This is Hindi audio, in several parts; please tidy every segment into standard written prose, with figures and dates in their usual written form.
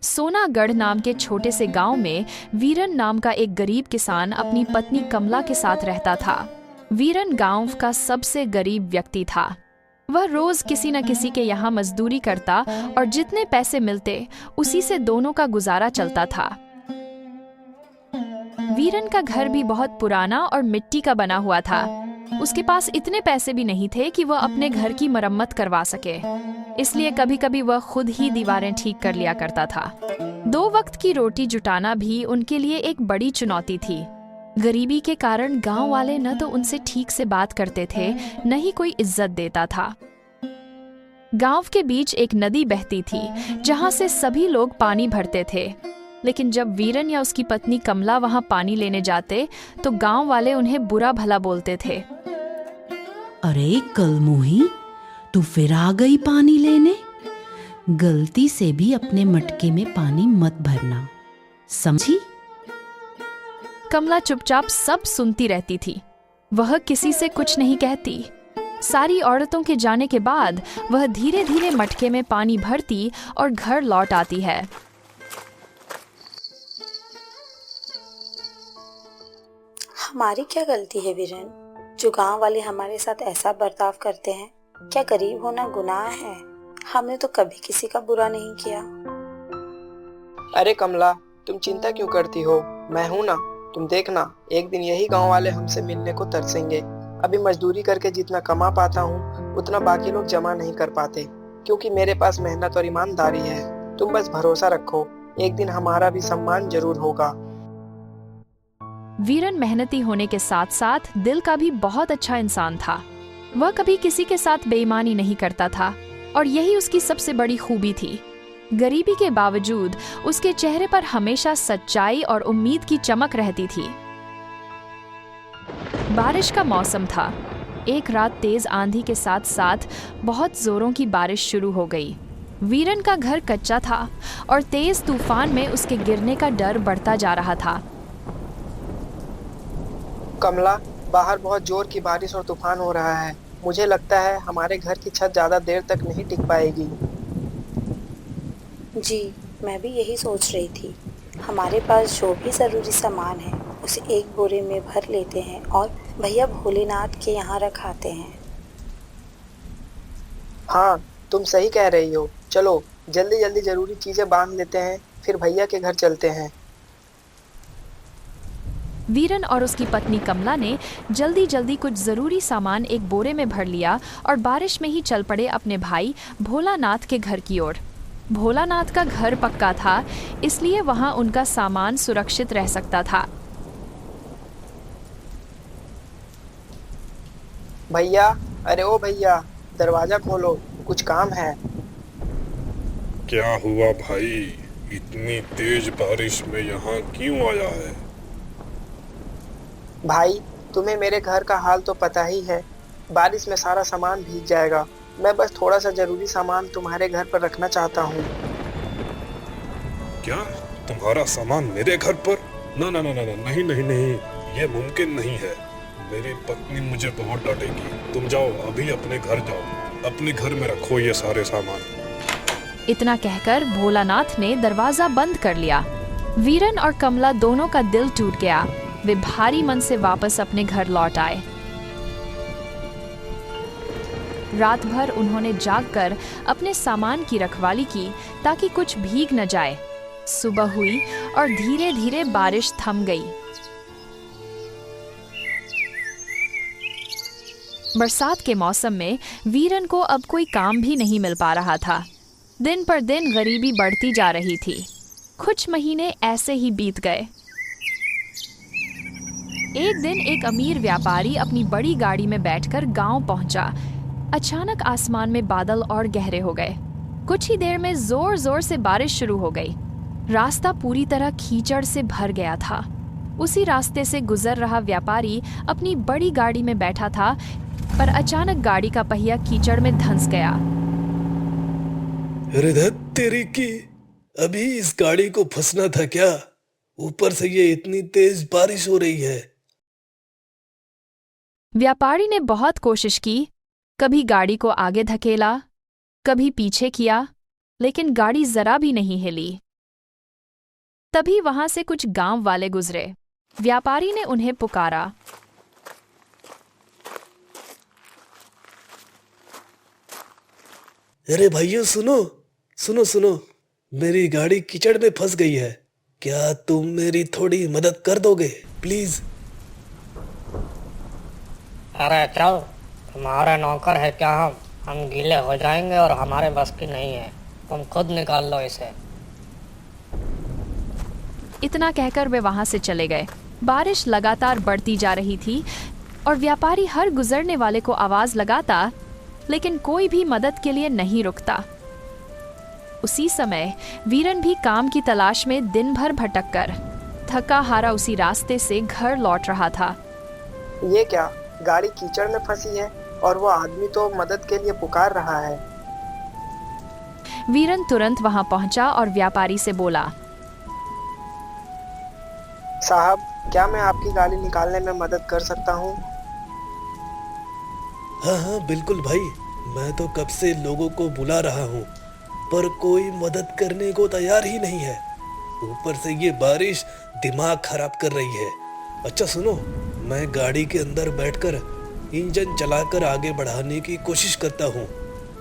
सोनागढ़ नाम के छोटे से गांव में वीरन नाम का एक गरीब किसान अपनी पत्नी कमला के साथ रहता था। वीरन गांव का सबसे गरीब व्यक्ति था। वह रोज किसी न किसी के यहाँ मजदूरी करता और जितने पैसे मिलते उसी से दोनों का गुजारा चलता था। वीरन का घर भी बहुत पुराना और मिट्टी का बना हुआ था। उसके पास इतने पैसे भी नहीं थे कि वह अपने घर की मरम्मत करवा सके, इसलिए कभी कभी वह खुद ही दीवारें ठीक कर लिया करता था। 2 वक्त की रोटी जुटाना भी उनके लिए एक बड़ी चुनौती थी। गरीबी के कारण गांव वाले न तो उनसे ठीक से बात करते थे, न ही कोई इज्जत देता था। गांव के बीच एक नदी बहती थी, जहां से सभी लोग पानी भरते थे। लेकिन जब वीरन या उसकी पत्नी कमला वहां पानी लेने जाते तो गांव वाले उन्हें बुरा भला बोलते थे। अरे कलमुही, तू फिर आ गई पानी लेने? गलती से भी अपने मटके में पानी मत भरना, समझी? कमला चुपचाप सब सुनती रहती थी। वह किसी से कुछ नहीं कहती। सारी औरतों के जाने के बाद वह धीरे धीरे मटके में पानी भरती और घर लौट आती है। हमारी क्या गलती है वीरन, जो गांव वाले हमारे साथ ऐसा बर्ताव करते हैं? क्या गरीब होना गुनाह है? हमने तो कभी किसी का बुरा नहीं किया। अरे कमला, तुम चिंता क्यों करती हो? मैं हूं ना। तुम देखना, एक दिन यही गांव वाले हमसे मिलने को तरसेंगे। अभी मजदूरी करके जितना कमा पाता हूं उतना बाकी लोग जमा नहीं कर पाते, क्योंकि मेरे पास मेहनत और ईमानदारी है। तुम बस भरोसा रखो, एक दिन हमारा भी सम्मान जरूर होगा। वीरन मेहनती होने के साथ साथ दिल का भी बहुत अच्छा इंसान था। वह कभी किसी के साथ बेईमानी नहीं करता था और यही उसकी सबसे बड़ी खूबी थी। गरीबी के बावजूद उसके चेहरे पर हमेशा सच्चाई और उम्मीद की चमक रहती थी। बारिश का मौसम था। एक रात तेज आंधी के साथ साथ बहुत जोरों की बारिश शुरू हो गई। वीरन का घर कच्चा था और तेज तूफान में उसके गिरने का डर बढ़ता जा रहा था। कमला, बाहर बहुत जोर की बारिश और तूफान हो रहा है। मुझे लगता है हमारे घर की छत ज्यादा देर तक नहीं टिक पाएगी। जी, मैं भी यही सोच रही थी। हमारे पास जो भी ज़रूरी सामान है उसे एक बोरे में भर लेते हैं और भैया भोलेनाथ के यहाँ रखाते हैं। हाँ, तुम सही कह रही हो। चलो जल्दी जल्दी जरूरी चीजें बांध लेते हैं, फिर भैया के घर चलते हैं। वीरन और उसकी पत्नी कमला ने जल्दी जल्दी कुछ जरूरी सामान एक बोरे में भर लिया और बारिश में ही चल पड़े अपने भाई भोलानाथ के घर की ओर। भोलानाथ का घर पक्का था, इसलिए वहां उनका सामान सुरक्षित रह सकता था। भैया, अरे ओ भैया, दरवाजा खोलो, कुछ काम है। क्या हुआ भाई? इतनी तेज बारिश में यहाँ क्यों आया है? भाई, तुम्हें मेरे घर का हाल तो पता ही है। बारिश में सारा सामान भीग जाएगा। मैं बस थोड़ा सा जरूरी सामान तुम्हारे घर पर रखना चाहता हूँ। क्या तुम्हारा सामान मेरे घर पर? ना ना ना ना ना, नहीं नहीं नहीं, ये मुमकिन नहीं है। मेरी पत्नी मुझे बहुत डांटेगी। तुम जाओ, अभी अपने घर जाओ, अपने घर में रखो ये सारे सामान। इतना कहकर भोलानाथ ने दरवाजा बंद कर लिया। वीरन और कमला दोनों का दिल टूट गया। वे भारी मन से वापस अपने घर लौट आए। रात भर उन्होंने जागकर अपने सामान की रखवाली की ताकि कुछ भीग न जाए। सुबह हुई और धीरे धीरे बारिश थम गई। बरसात के मौसम में वीरन को अब कोई काम भी नहीं मिल पा रहा था। दिन पर दिन गरीबी बढ़ती जा रही थी। कुछ महीने ऐसे ही बीत गए। एक दिन एक अमीर व्यापारी अपनी बड़ी गाड़ी में बैठकर गांव पहुंचा। अचानक आसमान में बादल और गहरे हो गए। कुछ ही देर में जोर जोर से बारिश शुरू हो गई। रास्ता पूरी तरह कीचड़ से भर गया था। उसी रास्ते से गुजर रहा व्यापारी अपनी बड़ी गाड़ी में बैठा था, पर अचानक गाड़ी का पहिया कीचड़ में धंस गया। अरे धत तेरी की, अभी इस गाड़ी को फंसना था क्या? ऊपर से ये इतनी तेज बारिश हो रही है। व्यापारी ने बहुत कोशिश की। कभी गाड़ी को आगे धकेला, कभी पीछे किया, लेकिन गाड़ी जरा भी नहीं हिली। तभी वहां से कुछ गांव वाले गुजरे। व्यापारी ने उन्हें पुकारा। अरे भाइयों सुनो सुनो सुनो, मेरी गाड़ी कीचड़ में फंस गई है। क्या तुम मेरी थोड़ी मदद कर दोगे प्लीज? अरे चल, तुम्हारे नौकर है क्या हम गीले हो जाएंगे और हमारे बस की नहीं है, तुम खुद निकाल लो इसे। इतना कहकर वे वहां से चले गए। बारिश लगातार बढ़ती जा रही थी और व्यापारी हर गुजरने वाले को आवाज लगाता, लेकिन कोई भी मदद के लिए नहीं रुकता। उसी समय वीरन भी काम की तलाश में दिन भर भटक कर थका हारा उसी रास्ते से घर लौट रहा था। ये क्या, गाड़ी कीचड़ में फंसी है और वो आदमी तो मदद के लिए पुकार रहा है। वीरन तुरंत वहां पहुंचा और व्यापारी से बोला, साहब, क्या मैं आपकी गाड़ी निकालने में मदद कर सकता हूँ? हाँ हाँ बिल्कुल भाई, मैं तो कब से लोगों को बुला रहा हूँ पर कोई मदद करने को तैयार ही नहीं है। ऊपर से ये बारिश दिमाग खराब कर रही है। अच्छा सुनो, मैं गाड़ी के अंदर बैठकर इंजन चलाकर आगे बढ़ाने की कोशिश करता हूँ,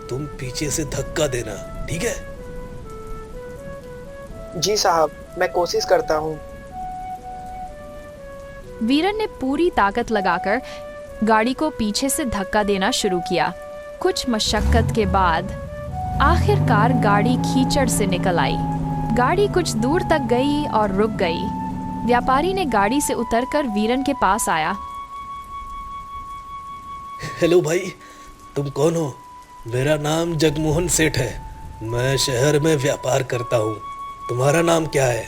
तुम पीछे से धक्का देना, ठीक है? जी साहब, मैं कोशिश करता हूँ। वीरन ने पूरी ताकत लगाकर गाड़ी को पीछे से धक्का देना शुरू किया। कुछ मशक्कत के बाद आखिरकार गाड़ी कीचड़ से निकल आई। गाड़ी कुछ दूर तक गई और रुक गई। व्यापारी ने गाड़ी से उतरकर वीरन के पास आया। हेलो भाई, तुम कौन हो? मेरा नाम जगमोहन सेठ है, मैं शहर में व्यापार करता हूँ। तुम्हारा नाम क्या है?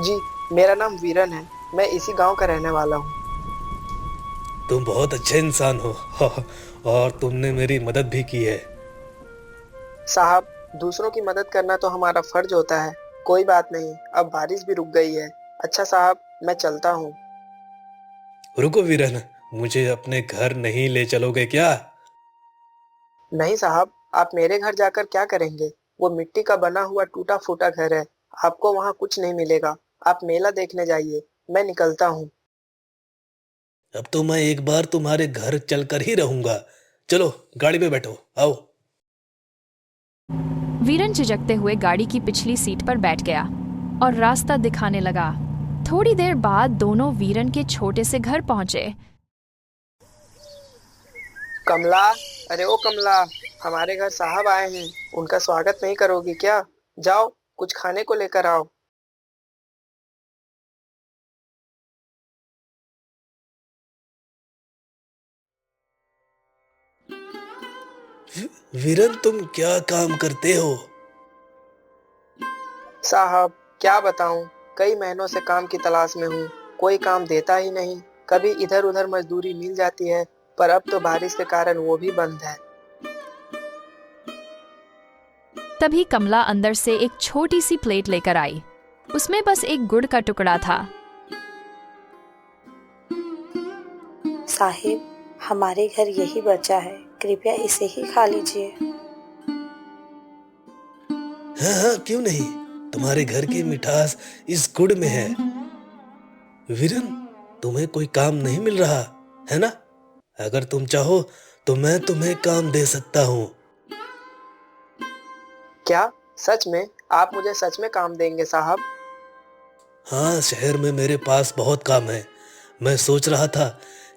जी, मेरा नाम वीरन है, मैं इसी गांव का रहने वाला हूँ। तुम बहुत अच्छे इंसान हो और तुमने मेरी मदद भी की है। साहब, दूसरों की मदद करना तो हमारा फर्ज होता है। कोई बात नहीं, अब बारिश भी रुक गई है। अच्छा साहब, मैं चलता हूँ। रुको वीरन, मुझे अपने घर नहीं ले चलोगे क्या? नहीं साहब, आप मेरे घर जाकर क्या करेंगे? वो मिट्टी का बना हुआ टूटा फूटा घर है, आपको वहाँ कुछ नहीं मिलेगा। आप मेला देखने जाइए, मैं निकलता हूँ। अब तो मैं एक बार तुम्हारे घर चलकर ही रहूंगा। चलो गाड़ी में बैठो, आओ। वीरन झिझकते हुए गाड़ी की पिछली सीट पर बैठ गया और रास्ता दिखाने लगा। थोड़ी देर बाद दोनों वीरन के छोटे से घर पहुंचे। कमला, अरे ओ कमला, हमारे घर साहब आए हैं, उनका स्वागत नहीं करोगी क्या? जाओ, कुछ खाने को लेकर आओ। वीरन, तुम क्या काम करते हो? साहब, क्या बताऊं, कई महीनों से काम की तलाश में हूँ, कोई काम देता ही नहीं। कभी इधर उधर मजदूरी मिल जाती है, पर अब तो बारिश के कारण वो भी बंद है। तभी कमला अंदर से एक छोटी सी प्लेट लेकर आई। उसमें बस एक गुड़ का टुकड़ा था। साहिब, हमारे घर यही बचा है, कृपया इसे ही खा लीजिए। हाँ हाँ, क्यों नहीं, तुम्हारे घर की मिठास इस गुड़ में है। वीरन, तुम्हें कोई काम नहीं मिल रहा है ना? अगर तुम चाहो तो मैं तुम्हें काम दे सकता हूँ। क्या सच में? आप मुझे सच में काम देंगे साहब? हाँ, शहर में मेरे पास बहुत काम है। मैं सोच रहा था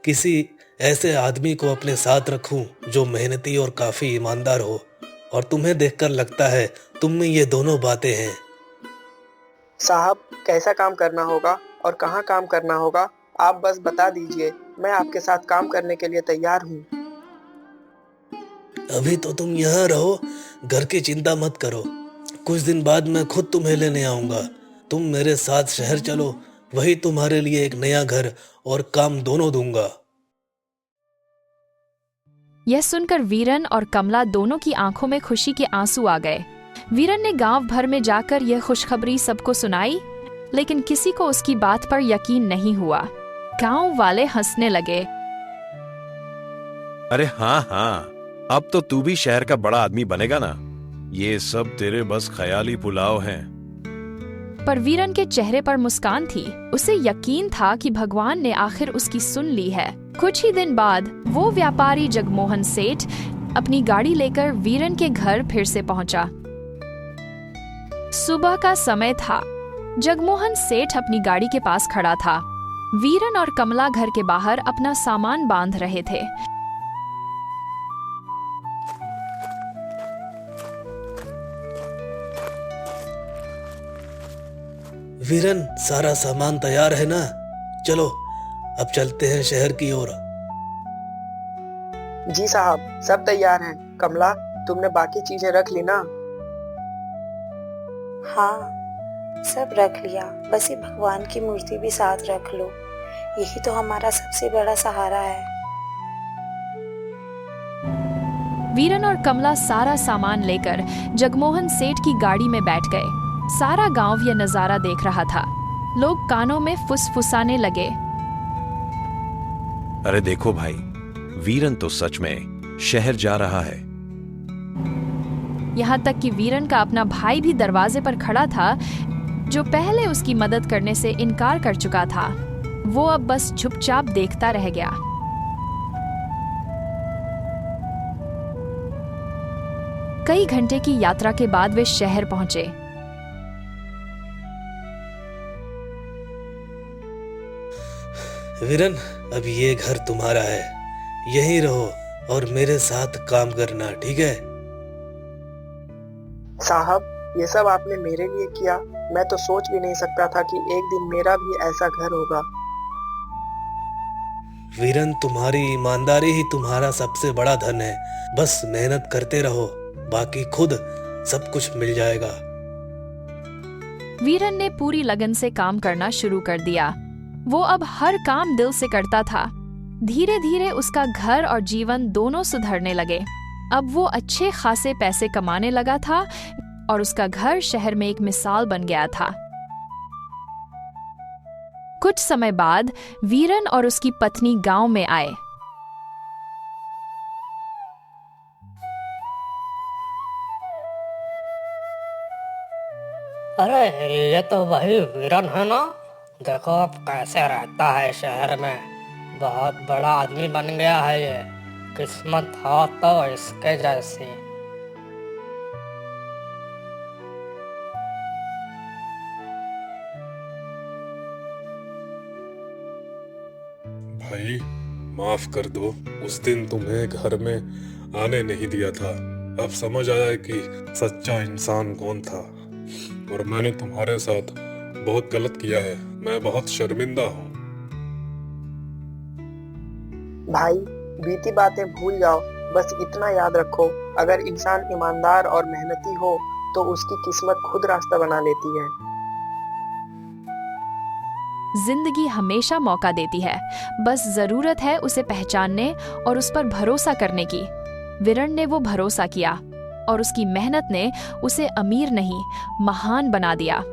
किसी ऐसे आदमी को अपने साथ रखूं जो मेहनती और काफी ईमानदार हो, और तुम्हें देखकर लगता है तुम में ये दोनों बातें हैं। साहब, कैसा काम करना होगा और कहाँ काम करना होगा, आप बस बता दीजिए, मैं आपके साथ काम करने के लिए तैयार हूँ। अभी तो तुम यहाँ रहो, घर की चिंता मत करो। कुछ दिन बाद मैं खुद तुम्हें लेने आऊंगा। तुम मेरे साथ शहर चलो, वही तुम्हारे लिए एक नया घर और काम दोनों दूंगा। यह सुनकर वीरन और कमला दोनों की आंखों में खुशी के आंसू आ गए। वीरन ने गांव भर में जाकर यह खुशखबरी सबको सुनाई, लेकिन किसी को उसकी बात पर यकीन नहीं हुआ। गांव वाले हंसने लगे। अरे हाँ हाँ, अब तो तू भी शहर का बड़ा आदमी बनेगा ना। ये सब तेरे बस ख्याली पुलाव हैं। पर वीरन के चेहरे पर मुस्कान थी। उसे यकीन था कि भगवान ने आखिर उसकी सुन ली है। कुछ ही दिन बाद वो व्यापारी जगमोहन सेठ अपनी गाड़ी लेकर वीरन के घर फिर से पहुंचा। सुबह का समय था। जगमोहन सेठ अपनी गाड़ी के पास खड़ा था। वीरन और कमला घर के बाहर अपना सामान बांध रहे थे। वीरन, सारा सामान तैयार है ना? चलो अब चलते हैं शहर की ओर। जी साहब, सब तैयार हैं। कमला, तुमने बाकी चीजें रख ली ना? हाँ, सब रख लिया। बस ये भगवान की मूर्ति भी साथ रख लो। यही तो हमारा सबसे बड़ा सहारा है। वीरन और कमला सारा सामान लेकर जगमोहन सेठ की गाड़ी में बैठ गए। सारा गांव यह नजारा देख रहा था। लोग कानों में फुसफुसाने लगे। अरे देखो भाई, वीरन तो सच में शहर जा रहा है। यहाँ तक कि वीरन का अपना भाई भी दरवाजे पर खड़ा था, जो पहले उसकी मदद करने से इनकार कर चुका था। वो अब बस चुपचाप देखता रह गया। कई घंटे की यात्रा के बाद वे शहर पहुंचे। वीरन, अब ये घर तुम्हारा है। यहीं रहो और मेरे साथ काम करना, ठीक है? साहब, ये सब आपने मेरे लिए किया। मैं तो सोच भी नहीं सकता था कि एक दिन मेरा भी ऐसा घर होगा। वीरन, तुम्हारी ईमानदारी ही तुम्हारा सबसे बड़ा धन है। बस मेहनत करते रहो, बाकी खुद सब कुछ मिल जाएगा। वीरन ने पूरी लगन से काम करना शुरू कर दिया। वो अब हर काम दिल से करता था। धीरे धीरे उसका घर और जीवन दोनों सुधरने लगे। अब वो अच्छे खासे पैसे कमाने लगा था और उसका घर शहर में एक मिसाल बन गया था। कुछ समय बाद वीरन और उसकी पत्नी गांव में आए। अरे ये तो वही वीरन है ना? देखो अब कैसे रहता है शहर में। बहुत बड़ा आदमी बन गया है ये। किस्मत हो तो इसके जैसी। भाई, माफ कर दो। उस दिन तुम्हें घर में आने नहीं दिया था। अब समझ आया कि सच्चा इंसान कौन था और मैंने तुम्हारे साथ बहुत गलत किया है। मैं बहुत शर्मिंदा हूँ। भाई, बीती बातें भूल जाओ। बस इतना याद रखो, अगर इंसान ईमानदार और मेहनती हो तो उसकी किस्मत खुद रास्ता बना लेती है। जिंदगी हमेशा मौका देती है, बस जरूरत है उसे पहचानने और उस पर भरोसा करने की। वीरन ने वो भरोसा किया और उसकी मेहनत ने उसे अमीर नहीं, महान बना दिया।